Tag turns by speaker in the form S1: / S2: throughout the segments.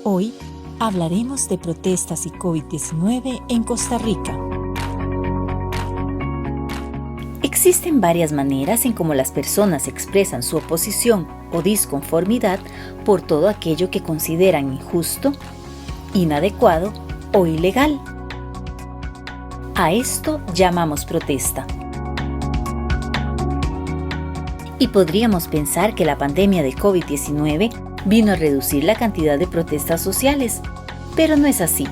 S1: Hoy hablaremos de protestas y COVID-19 en Costa Rica.
S2: Existen varias maneras en cómo las personas expresan su oposición o disconformidad por todo aquello que consideran injusto, inadecuado o ilegal. A esto llamamos protesta. Y podríamos pensar que la pandemia de COVID-19 vino a reducir la cantidad de protestas sociales, pero no es así.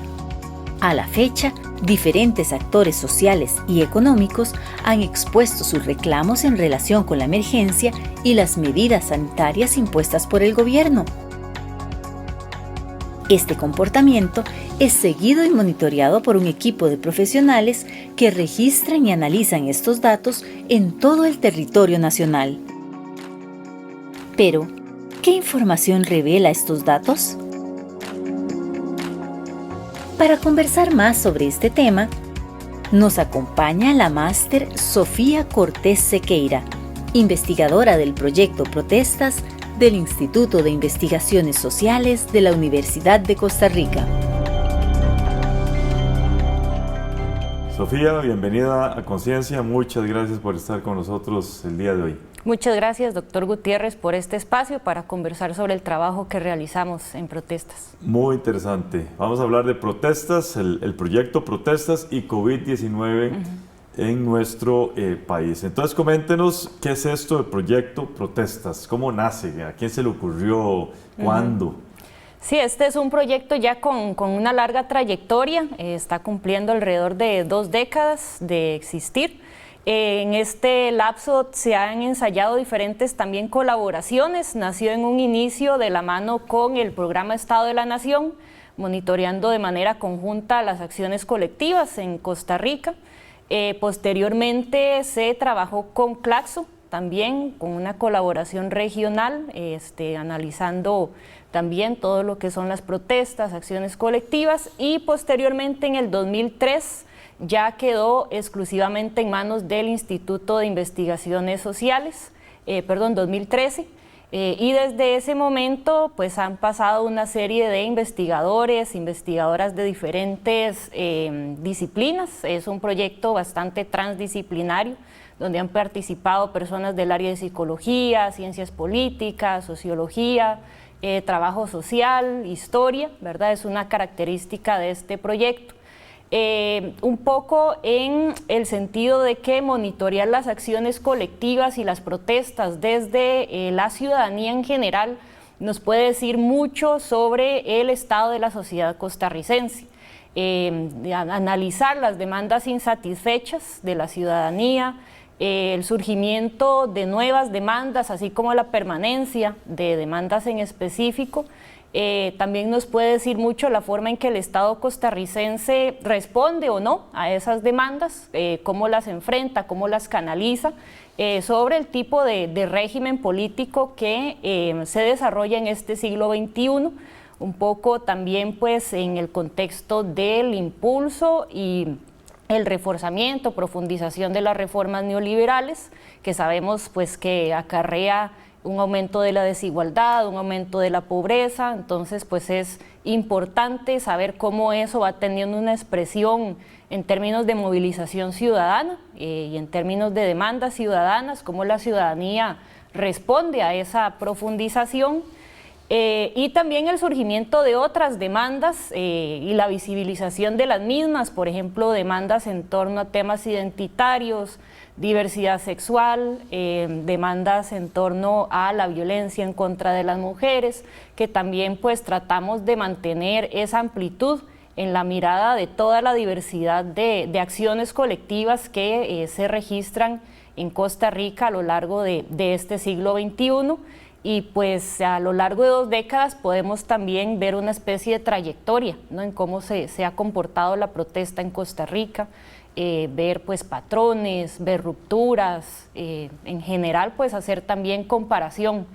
S2: A la fecha, diferentes actores sociales y económicos han expuesto sus reclamos en relación con la emergencia y las medidas sanitarias impuestas por el gobierno. Este comportamiento es seguido y monitoreado por un equipo de profesionales que registran y analizan estos datos en todo el territorio nacional. Pero, ¿qué información revela estos datos? Para conversar más sobre este tema, nos acompaña la máster Sofía Cortés Sequeira, investigadora del proyecto Protestas del Instituto de Investigaciones Sociales de la Universidad de Costa Rica.
S3: Sofía, bienvenida a Conciencia. Muchas gracias por estar con nosotros el día de hoy.
S4: Muchas gracias, doctor Gutiérrez, por este espacio para conversar sobre el trabajo que realizamos en protestas.
S3: Muy interesante. Vamos a hablar de protestas, el proyecto Protestas y COVID-19 en nuestro país. Entonces, coméntenos qué es esto del proyecto Protestas, cómo nace, a quién se le ocurrió, cuándo.
S4: Sí, este es un proyecto ya con una larga trayectoria, está cumpliendo alrededor de 2 décadas de existir. En este lapso se han ensayado diferentes también colaboraciones, nació en un inicio de la mano con el programa Estado de la Nación, monitoreando de manera conjunta las acciones colectivas en Costa Rica. Posteriormente se trabajó con Claxo, también con una colaboración regional, analizando también todo lo que son las protestas, acciones colectivas, y posteriormente en el 2003 ya quedó exclusivamente en manos del Instituto de Investigaciones Sociales, 2013, y desde ese momento pues han pasado una serie de investigadores, investigadoras de diferentes disciplinas. Es un proyecto bastante transdisciplinario, donde han participado personas del área de psicología, ciencias políticas, sociología, trabajo social, historia, ¿verdad? Es una característica de este proyecto. Un poco en el sentido de que monitorear las acciones colectivas y las protestas desde la ciudadanía en general nos puede decir mucho sobre el estado de la sociedad costarricense. Analizar las demandas insatisfechas de la ciudadanía, el surgimiento de nuevas demandas, así como la permanencia de demandas en específico. También nos puede decir mucho la forma en que el Estado costarricense responde o no a esas demandas, cómo las enfrenta, cómo las canaliza, sobre el tipo de régimen político que se desarrolla en este siglo XXI, un poco también pues en el contexto del impulso y el reforzamiento, profundización de las reformas neoliberales, que sabemos pues que acarrea un aumento de la desigualdad, un aumento de la pobreza. Entonces pues es importante saber cómo eso va teniendo una expresión en términos de movilización ciudadana y en términos de demandas ciudadanas, cómo la ciudadanía responde a esa profundización. Y también el surgimiento de otras demandas y la visibilización de las mismas, por ejemplo, demandas en torno a temas identitarios, diversidad sexual, demandas en torno a la violencia en contra de las mujeres, que también pues tratamos de mantener esa amplitud en la mirada de toda la diversidad de acciones colectivas que se registran en Costa Rica a lo largo de este siglo XXI. Y pues a lo largo de 2 décadas podemos también ver una especie de trayectoria, ¿no?, en cómo se ha comportado la protesta en Costa Rica, ver pues patrones, ver rupturas, en general pues hacer también comparación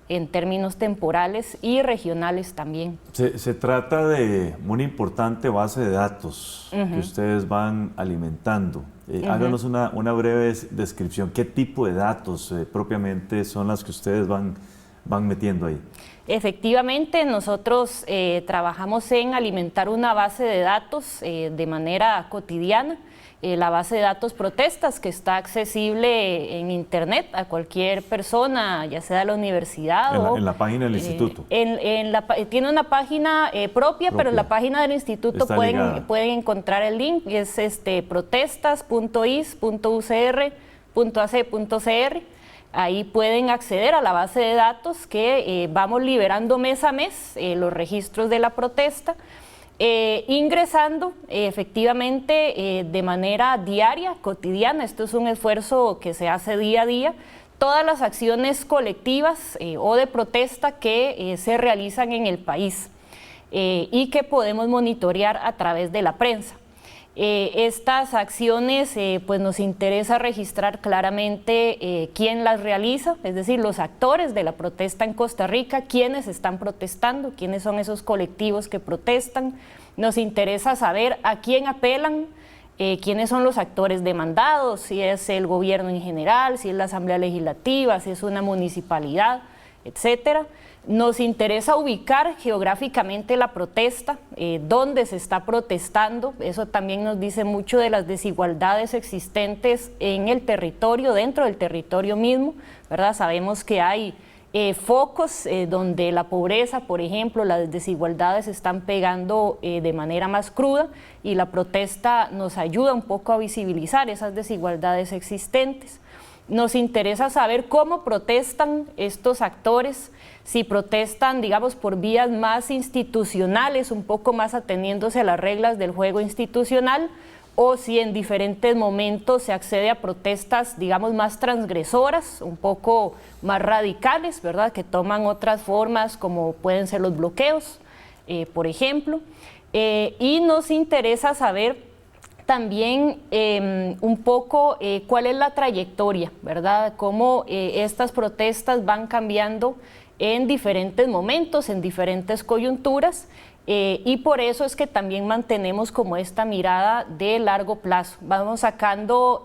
S4: en términos temporales y regionales también.
S3: Se trata de una importante base de datos que ustedes van alimentando. Háganos una breve descripción. ¿Qué tipo de datos propiamente son las que ustedes van metiendo ahí?
S4: Efectivamente, nosotros trabajamos en alimentar una base de datos de manera cotidiana, la base de datos protestas, que está accesible en internet a cualquier persona, ya sea de la universidad
S3: en la página del instituto.
S4: Tiene una página propia, pero en la página del instituto pueden encontrar el link, y es protestas.is.ucr.ac.cr. Ahí pueden acceder a la base de datos que vamos liberando mes a mes, los registros de la protesta, ingresando efectivamente de manera diaria, cotidiana. Esto es un esfuerzo que se hace día a día, todas las acciones colectivas o de protesta que se realizan en el país y que podemos monitorear a través de la prensa. Estas acciones pues nos interesa registrar claramente quién las realiza, es decir, los actores de la protesta en Costa Rica, quiénes están protestando, quiénes son esos colectivos que protestan. Nos interesa saber a quién apelan, quiénes son los actores demandados, si es el gobierno en general, si es la Asamblea Legislativa, si es una municipalidad, etcétera. Nos interesa ubicar geográficamente la protesta, dónde se está protestando. Eso también nos dice mucho de las desigualdades existentes en el territorio, dentro del territorio mismo, ¿verdad? Sabemos que hay focos donde la pobreza, por ejemplo, las desigualdades están pegando de manera más cruda, y la protesta nos ayuda un poco a visibilizar esas desigualdades existentes. Nos interesa saber cómo protestan estos actores, si protestan, digamos, por vías más institucionales, un poco más ateniéndose a las reglas del juego institucional, o si en diferentes momentos se accede a protestas, digamos, más transgresoras, un poco más radicales, ¿verdad?, que toman otras formas, como pueden ser los bloqueos, por ejemplo. Y nos interesa saber también un poco cuál es la trayectoria, ¿verdad?, cómo estas protestas van cambiando en diferentes momentos, en diferentes coyunturas, y por eso es que también mantenemos como esta mirada de largo plazo. Vamos sacando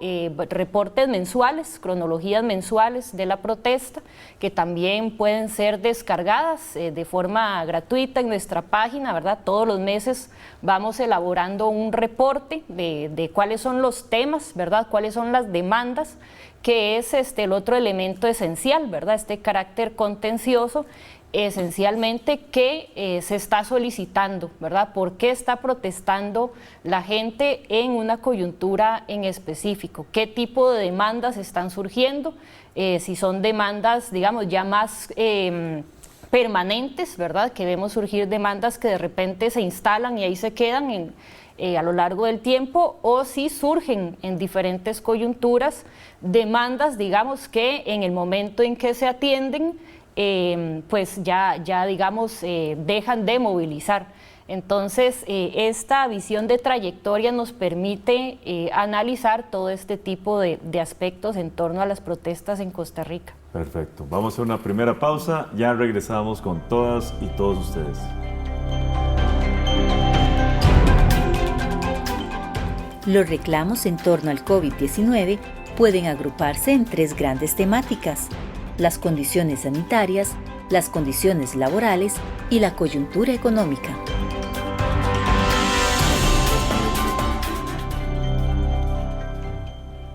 S4: reportes mensuales, cronologías mensuales de la protesta, que también pueden ser descargadas de forma gratuita en nuestra página, ¿verdad? Todos los meses vamos elaborando un reporte de cuáles son los temas, ¿verdad?, cuáles son las demandas, que es el otro elemento esencial, ¿verdad?, este carácter contencioso, esencialmente, que se está solicitando, ¿verdad? ¿Por qué está protestando la gente en una coyuntura en específico? ¿Qué tipo de demandas están surgiendo? Si son demandas, digamos, ya más permanentes, ¿verdad?, que vemos surgir demandas que de repente se instalan y ahí se quedan a lo largo del tiempo, o si surgen en diferentes coyunturas demandas, digamos, que en el momento en que se atienden, pues ya digamos, dejan de movilizar. Entonces, esta visión de trayectoria nos permite analizar todo este tipo de aspectos en torno a las protestas en Costa Rica.
S3: Perfecto. Vamos a hacer una primera pausa, ya regresamos con todas y todos ustedes.
S2: Los reclamos en torno al COVID-19 pueden agruparse en tres grandes temáticas: las condiciones sanitarias, las condiciones laborales y la coyuntura económica.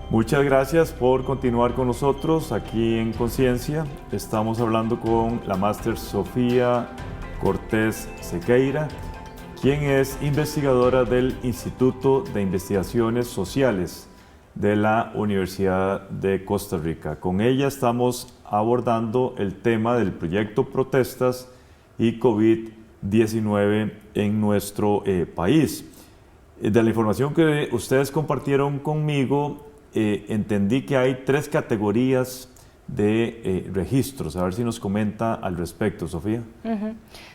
S3: Muchas gracias por continuar con nosotros aquí en Conciencia. Estamos hablando con la máster Sofía Cortés Sequeira, quien es investigadora del Instituto de Investigaciones Sociales de la Universidad de Costa Rica. Con ella estamos abordando el tema del proyecto Protestas y COVID-19 en nuestro país. De la información que ustedes compartieron conmigo, entendí que hay tres categorías de registros. A ver si nos comenta al respecto, Sofía.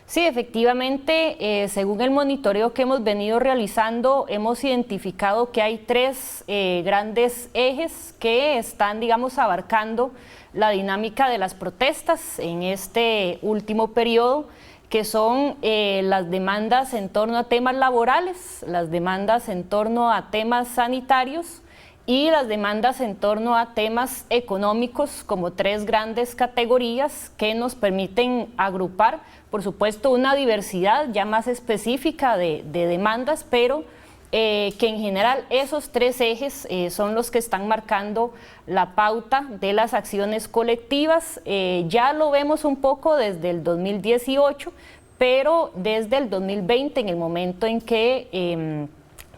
S4: Sí, efectivamente, según el monitoreo que hemos venido realizando, hemos identificado que hay tres grandes ejes que están, digamos, abarcando la dinámica de las protestas en este último periodo, que son las demandas en torno a temas laborales, las demandas en torno a temas sanitarios y las demandas en torno a temas económicos como 3 grandes categorías que nos permiten agrupar, por supuesto, una diversidad ya más específica de demandas, pero que en general esos 3 ejes son los que están marcando la pauta de las acciones colectivas. Ya lo vemos un poco desde el 2018, pero desde el 2020, en el momento en que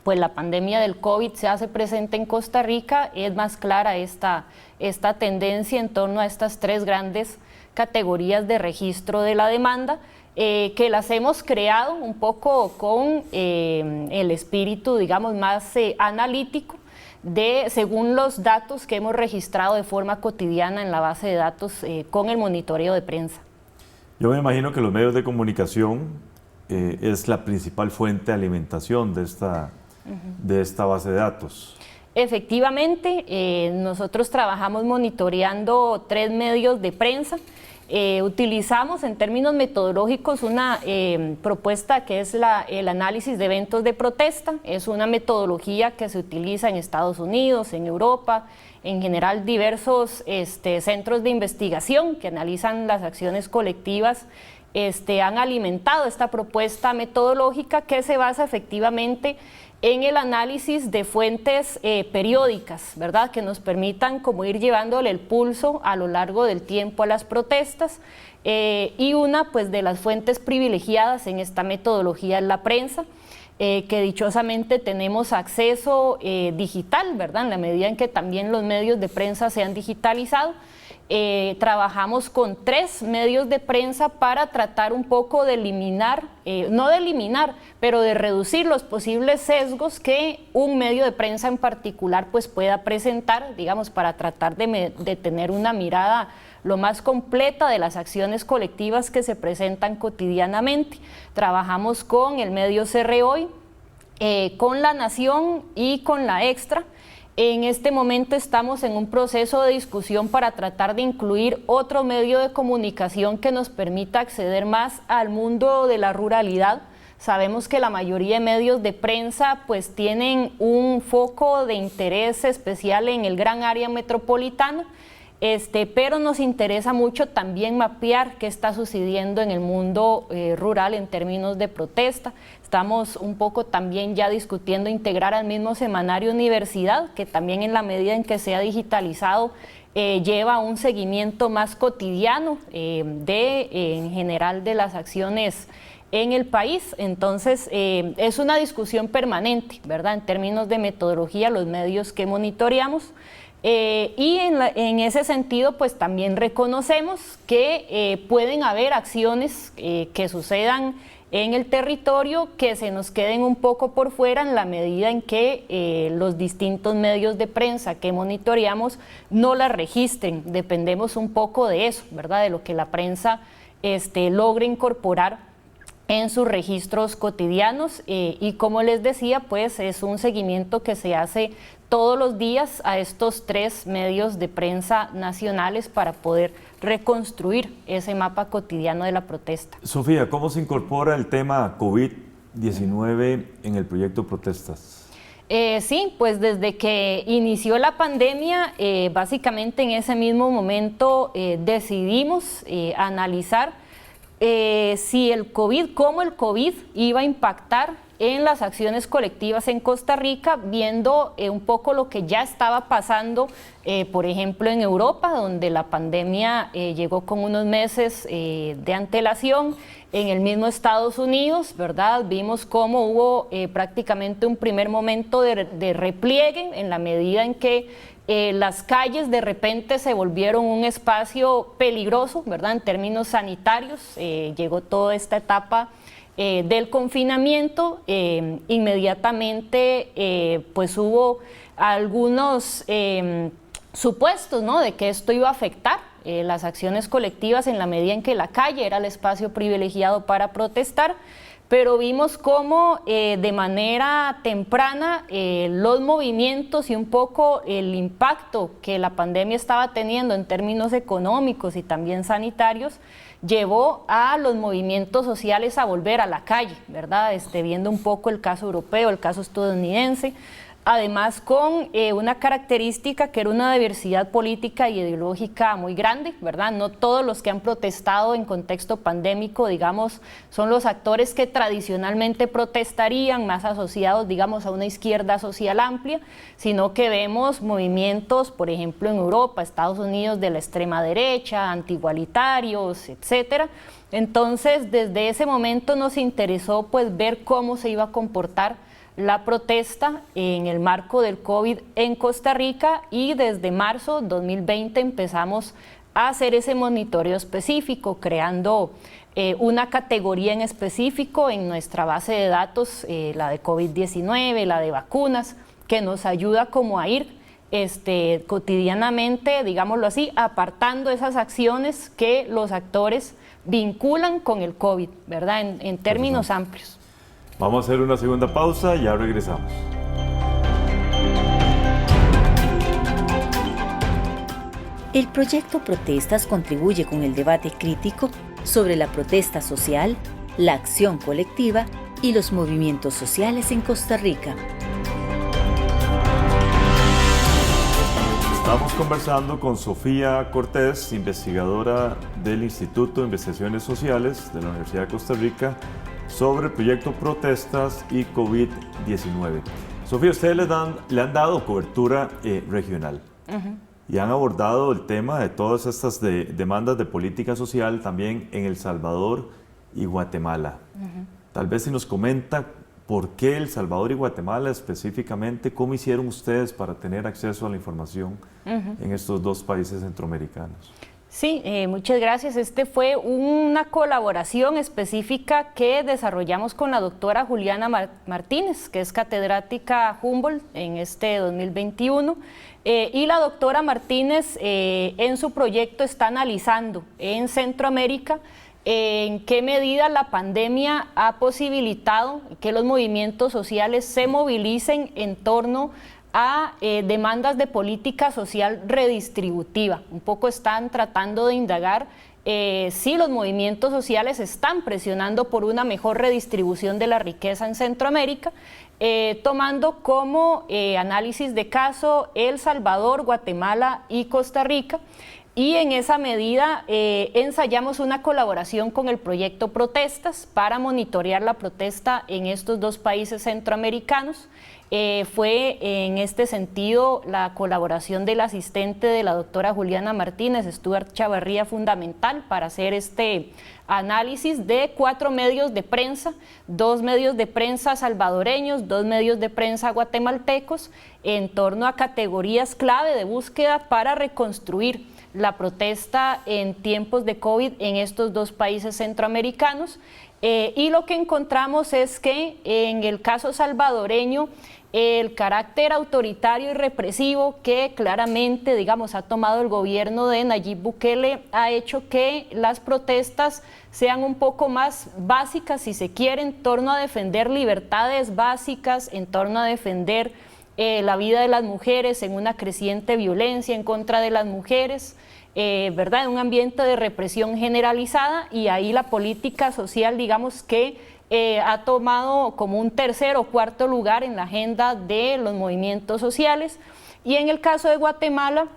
S4: pues la pandemia del COVID se hace presente en Costa Rica, es más clara esta tendencia en torno a estas 3 grandes categorías de registro de la demanda, que las hemos creado un poco con el espíritu, digamos, más analítico, según los datos que hemos registrado de forma cotidiana en la base de datos con el monitoreo de prensa.
S3: Yo me imagino que los medios de comunicación es la principal fuente de alimentación de esta base de datos.
S4: Efectivamente, nosotros trabajamos monitoreando 3 medios de prensa. Utilizamos en términos metodológicos una propuesta que es el análisis de eventos de protesta. Es una metodología que se utiliza en Estados Unidos, en Europa, en general diversos centros de investigación que analizan las acciones colectivas. Han alimentado esta propuesta metodológica que se basa efectivamente en el análisis de fuentes periódicas, ¿verdad?, que nos permitan como ir llevándole el pulso a lo largo del tiempo a las protestas, y una pues de las fuentes privilegiadas en esta metodología es la prensa, que dichosamente tenemos acceso digital, ¿verdad?, en la medida en que también los medios de prensa se han digitalizado. Trabajamos con 3 medios de prensa para tratar un poco de eliminar, no de eliminar, pero de reducir los posibles sesgos que un medio de prensa en particular pues pueda presentar, digamos, para tratar de tener una mirada lo más completa de las acciones colectivas que se presentan cotidianamente. Trabajamos con el medio CROI, con La Nación y con La Extra. En este momento estamos en un proceso de discusión para tratar de incluir otro medio de comunicación que nos permita acceder más al mundo de la ruralidad. Sabemos que la mayoría de medios de prensa pues tienen un foco de interés especial en el gran área metropolitana, pero nos interesa mucho también mapear qué está sucediendo en el mundo rural en términos de protesta. Estamos un poco también ya discutiendo integrar al mismo semanario Universidad, que también en la medida en que se ha digitalizado lleva un seguimiento más cotidiano en general de las acciones en el país. Entonces es una discusión permanente, ¿verdad?, en términos de metodología, los medios que monitoreamos. Y en ese sentido pues también reconocemos que pueden haber acciones que sucedan en el territorio que se nos queden un poco por fuera en la medida en que los distintos medios de prensa que monitoreamos no las registren. Dependemos un poco de eso, ¿verdad?, de lo que la prensa logre incorporar en sus registros cotidianos, y como les decía, pues es un seguimiento que se hace todos los días a estos 3 medios de prensa nacionales para poder reconstruir ese mapa cotidiano de la protesta.
S3: Sofía, ¿cómo se incorpora el tema COVID-19 en el proyecto Protestas?
S4: Sí, pues desde que inició la pandemia, básicamente en ese mismo momento decidimos analizar si el COVID, cómo el COVID iba a impactar en las acciones colectivas en Costa Rica, viendo un poco lo que ya estaba pasando, por ejemplo, en Europa, donde la pandemia llegó con unos meses de antelación. En el mismo Estados Unidos, ¿verdad?, vimos cómo hubo prácticamente un primer momento de repliegue en la medida en que las calles de repente se volvieron un espacio peligroso, ¿verdad?, en términos sanitarios. Llegó toda esta etapa del confinamiento. Inmediatamente pues hubo algunos supuestos, ¿no?, de que esto iba a afectar las acciones colectivas en la medida en que la calle era el espacio privilegiado para protestar, pero vimos cómo de manera temprana los movimientos y un poco el impacto que la pandemia estaba teniendo en términos económicos y también sanitarios llevó a los movimientos sociales a volver a la calle, ¿verdad? Viendo un poco el caso europeo, el caso estadounidense, además con una característica que era una diversidad política y ideológica muy grande, ¿verdad? No todos los que han protestado en contexto pandémico, digamos, son los actores que tradicionalmente protestarían, más asociados, digamos, a una izquierda social amplia, sino que vemos movimientos, por ejemplo, en Europa, Estados Unidos, de la extrema derecha, antiigualitarios, etcétera. Entonces, desde ese momento nos interesó pues ver cómo se iba a comportar la protesta en el marco del COVID en Costa Rica, y desde marzo 2020 empezamos a hacer ese monitoreo específico, creando una categoría en específico en nuestra base de datos, la de COVID-19, la de vacunas, que nos ayuda como a ir cotidianamente, digámoslo así, apartando esas acciones que los actores vinculan con el COVID, ¿verdad? En términos amplios.
S3: Vamos a hacer una segunda pausa y ya regresamos.
S2: El proyecto Protestas contribuye con el debate crítico sobre la protesta social, la acción colectiva y los movimientos sociales en Costa Rica.
S3: Estamos conversando con Sofía Cortés, investigadora del Instituto de Investigaciones Sociales de la Universidad de Costa Rica, sobre el proyecto Protestas y COVID-19. Sofía, ustedes le han dado cobertura regional y han abordado el tema de todas estas demandas de política social también en El Salvador y Guatemala. Tal vez si nos comenta por qué El Salvador y Guatemala específicamente, cómo hicieron ustedes para tener acceso a la información en estos dos países centroamericanos.
S4: Sí, muchas gracias. Fue una colaboración específica que desarrollamos con la doctora Juliana Martínez, que es catedrática Humboldt en 2021. Y la doctora Martínez en su proyecto está analizando en Centroamérica en qué medida la pandemia ha posibilitado que los movimientos sociales se movilicen en torno a demandas de política social redistributiva. Un poco están tratando de indagar si los movimientos sociales están presionando por una mejor redistribución de la riqueza en Centroamérica, tomando como análisis de caso El Salvador, Guatemala y Costa Rica. Y en esa medida ensayamos una colaboración con el proyecto Protestas para monitorear la protesta en estos dos países centroamericanos. Fue en este sentido la colaboración del asistente de la doctora Juliana Martínez, Stuart Chavarría, fundamental para hacer este análisis de 4 medios de prensa, 2 medios de prensa salvadoreños, 2 medios de prensa guatemaltecos, en torno a categorías clave de búsqueda para reconstruir la protesta en tiempos de COVID en estos dos países centroamericanos. Y lo que encontramos es que en el caso salvadoreño, el carácter autoritario y represivo que claramente, digamos, ha tomado el gobierno de Nayib Bukele ha hecho que las protestas sean un poco más básicas, si se quiere, en torno a defender libertades básicas, en torno a defender la vida de las mujeres en una creciente violencia en contra de las mujeres, ¿verdad? En un ambiente de represión generalizada, y ahí la política social, digamos que ha tomado como un tercer o cuarto lugar en la agenda de los movimientos sociales. Y en el caso de Guatemala,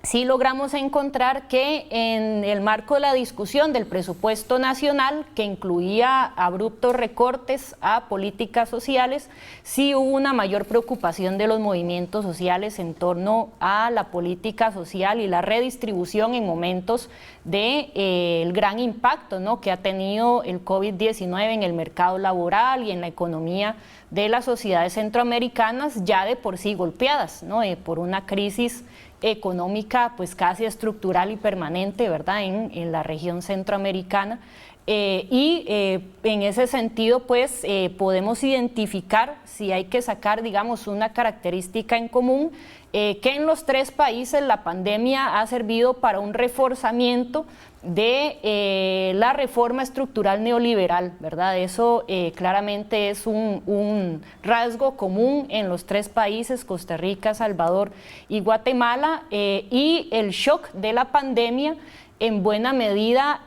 S4: sí logramos encontrar que en el marco de la discusión del presupuesto nacional, que incluía abruptos recortes a políticas sociales, sí hubo una mayor preocupación de los movimientos sociales en torno a la política social y la redistribución en momentos del gran impacto, ¿no?, que ha tenido el COVID-19 en el mercado laboral y en la economía de las sociedades centroamericanas, ya de por sí golpeadas, ¿no?, por una crisis económica pues casi estructural y permanente, ¿verdad?, en la región centroamericana. En ese sentido pues podemos identificar, si hay que sacar, digamos, una característica en común, que en los 3 países la pandemia ha servido para un reforzamiento de la reforma estructural neoliberal, ¿verdad? Eso claramente es un rasgo común en los 3 países, Costa Rica, Salvador y Guatemala, y el shock de la pandemia en buena medida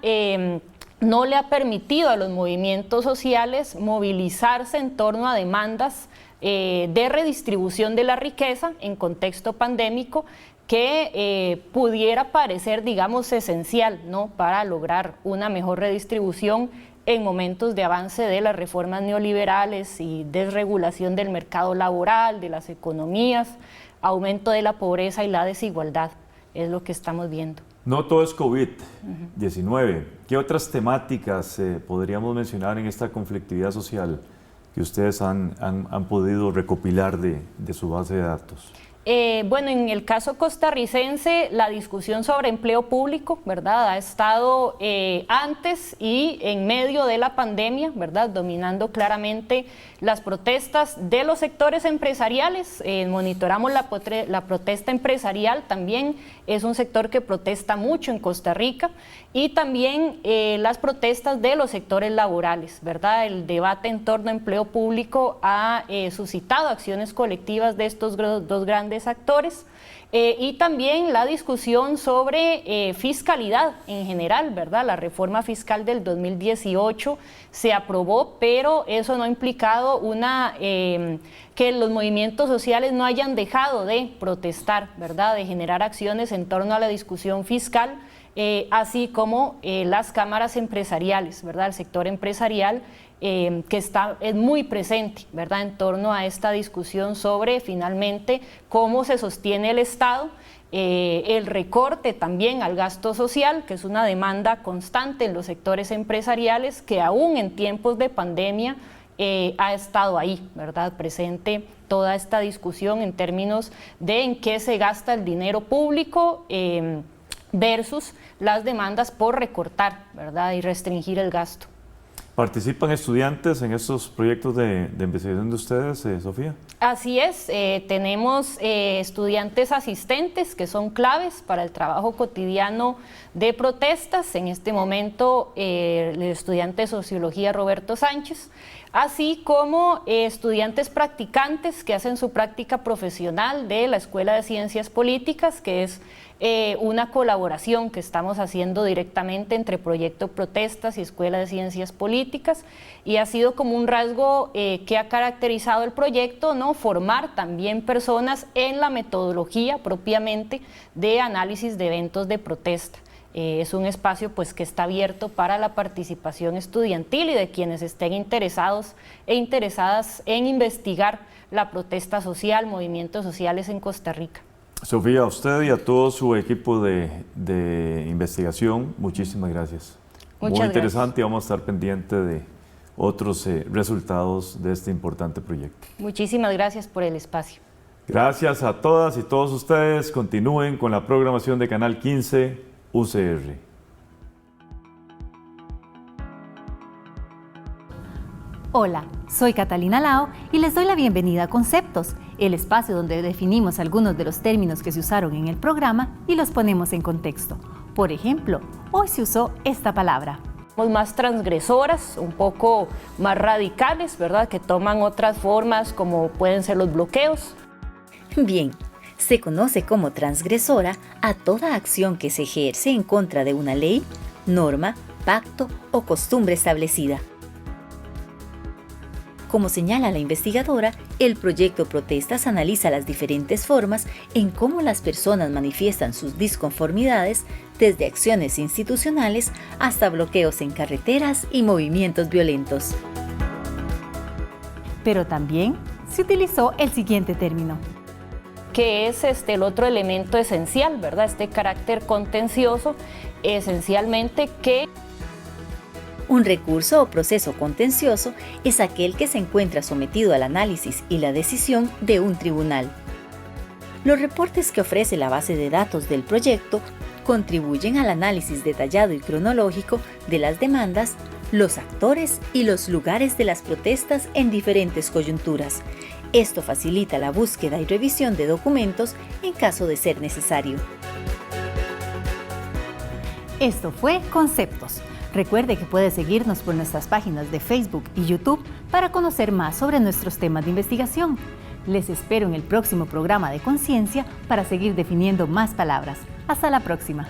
S4: no le ha permitido a los movimientos sociales movilizarse en torno a demandas de redistribución de la riqueza en contexto pandémico que pudiera parecer, digamos, esencial, ¿no?, para lograr una mejor redistribución en momentos de avance de las reformas neoliberales y desregulación del mercado laboral, de las economías, aumento de la pobreza y la desigualdad, es lo que estamos viendo.
S3: No todo es COVID-19. ¿Qué otras temáticas podríamos mencionar en esta conflictividad social que ustedes han podido recopilar de su base de datos?
S4: Bueno, en el caso costarricense, la discusión sobre empleo público, ¿verdad?, ha estado antes y en medio de la pandemia, ¿verdad?, dominando claramente las protestas de los sectores empresariales. Monitoramos la protesta empresarial, también es un sector que protesta mucho en Costa Rica, y también las protestas de los sectores laborales, ¿verdad? El debate en torno a empleo público ha suscitado acciones colectivas de estos dos grandes actores, y también la discusión sobre fiscalidad en general, ¿verdad? La reforma fiscal del 2018 se aprobó, pero eso no ha implicado que los movimientos sociales no hayan dejado de protestar, ¿verdad?, de generar acciones en torno a la discusión fiscal, así como las cámaras empresariales, ¿verdad?, el sector empresarial que es muy presente, ¿verdad?, en torno a esta discusión sobre finalmente cómo se sostiene el Estado, el recorte también al gasto social, que es una demanda constante en los sectores empresariales, que aún en tiempos de pandemia ha estado ahí, ¿verdad?, presente toda esta discusión en términos de en qué se gasta el dinero público versus las demandas por recortar, ¿verdad?, y restringir el gasto.
S3: ¿Participan estudiantes en estos proyectos de investigación de ustedes, Sofía?
S4: Así es, tenemos estudiantes asistentes que son claves para el trabajo cotidiano de protestas. En este momento, el estudiante de Sociología Roberto Sánchez, así como estudiantes practicantes que hacen su práctica profesional de la Escuela de Ciencias Políticas, que es una colaboración que estamos haciendo directamente entre Proyecto Protestas y Escuela de Ciencias Políticas, y ha sido como un rasgo que ha caracterizado el proyecto, ¿no?, formar también personas en la metodología propiamente de análisis de eventos de protesta. Es un espacio pues que está abierto para la participación estudiantil y de quienes estén interesados e interesadas en investigar la protesta social, movimientos sociales en Costa Rica.
S3: Sofía, a usted y a todo su equipo de investigación, muchísimas gracias. Muy interesante, y vamos a estar pendientes de otros resultados de este importante proyecto.
S4: Muchísimas gracias por el espacio.
S3: Gracias a todas y todos ustedes. Continúen con la programación de Canal 15 UCR.
S5: Hola, soy Catalina Lao y les doy la bienvenida a Conceptos, el espacio donde definimos algunos de los términos que se usaron en el programa y los ponemos en contexto. Por ejemplo, hoy se usó esta palabra.
S4: Más transgresoras, un poco más radicales, ¿verdad?, que toman otras formas como pueden ser los bloqueos.
S2: Bien, se conoce como transgresora a toda acción que se ejerce en contra de una ley, norma, pacto o costumbre establecida. Como señala la investigadora, el proyecto Protestas analiza las diferentes formas en cómo las personas manifiestan sus disconformidades, desde acciones institucionales hasta bloqueos en carreteras y movimientos violentos.
S5: Pero también se utilizó el siguiente término,
S4: que es el otro elemento esencial, ¿verdad?, este carácter contencioso, esencialmente que
S2: un recurso o proceso contencioso es aquel que se encuentra sometido al análisis y la decisión de un tribunal. Los reportes que ofrece la base de datos del proyecto contribuyen al análisis detallado y cronológico de las demandas, los actores y los lugares de las protestas en diferentes coyunturas. Esto facilita la búsqueda y revisión de documentos en caso de ser necesario.
S5: Esto fue Conceptos. Recuerde que puede seguirnos por nuestras páginas de Facebook y YouTube para conocer más sobre nuestros temas de investigación. Les espero en el próximo programa de Conciencia para seguir definiendo más palabras. Hasta la próxima.